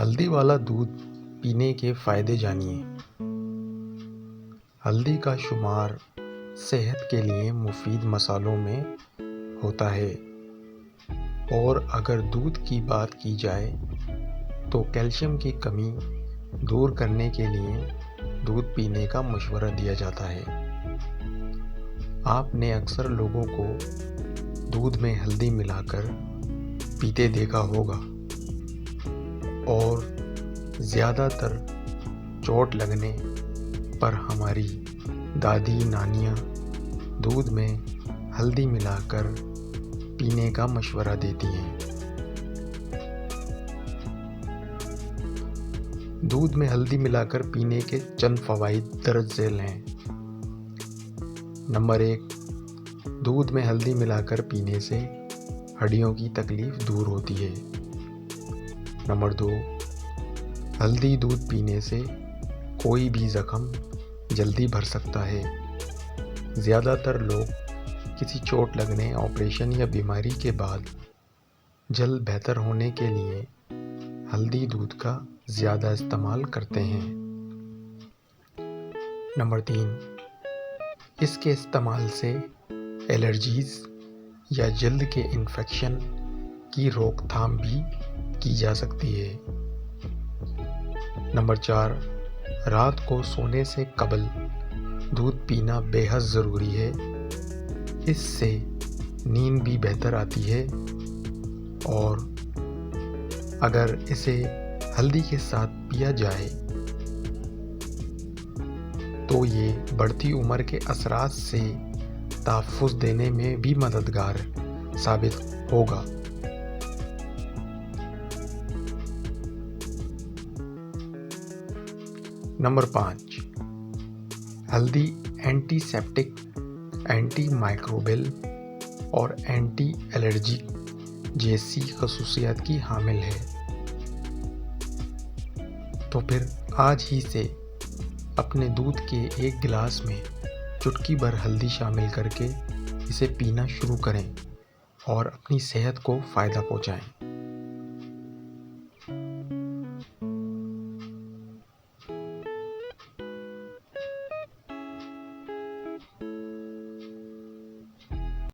ہلدی والا دودھ پینے کے فائدے جانیے۔ ہلدی کا شمار صحت کے لیے مفید مصالحوں میں ہوتا ہے، اور اگر دودھ کی بات کی جائے تو کیلشیم کی کمی دور کرنے کے لیے دودھ پینے کا مشورہ دیا جاتا ہے۔ آپ نے اکثر لوگوں کو دودھ میں ہلدی ملا کر پیتے دیکھا ہوگا، اور زیادہ تر چوٹ لگنے پر ہماری دادی نانیاں دودھ میں ہلدی ملا کر پینے کا مشورہ دیتی ہیں۔ دودھ میں ہلدی ملا کر پینے کے چند فوائد درج ذیل ہیں۔ نمبر 1، دودھ میں ہلدی ملا کر پینے سے ہڈیوں کی تکلیف دور ہوتی ہے۔ نمبر 2، ہلدی دودھ پینے سے کوئی بھی زخم جلدی بھر سکتا ہے۔ زیادہ تر لوگ کسی چوٹ لگنے، آپریشن یا بیماری کے بعد جلد بہتر ہونے کے لیے ہلدی دودھ کا زیادہ استعمال کرتے ہیں۔ نمبر 3، اس کے استعمال سے الرجیز یا جلد کے انفیکشن کی روک تھام بھی کی جا سکتی ہے۔ نمبر 4، رات کو سونے سے قبل دودھ پینا بے حد ضروری ہے۔ اس سے نیند بھی بہتر آتی ہے، اور اگر اسے ہلدی کے ساتھ پیا جائے تو یہ بڑھتی عمر کے اثرات سے تحفظ دینے میں بھی مددگار ثابت ہوگا۔ نمبر 5، ہلدی اینٹی سیپٹک، اینٹی مائکروبیل اور اینٹی الرجک جیسی خصوصیات کی حامل ہے۔ تو پھر آج ہی سے اپنے دودھ کے ایک گلاس میں چٹکی بھر ہلدی شامل کر کے اسے پینا شروع کریں اور اپنی صحت کو فائدہ پہنچائیں۔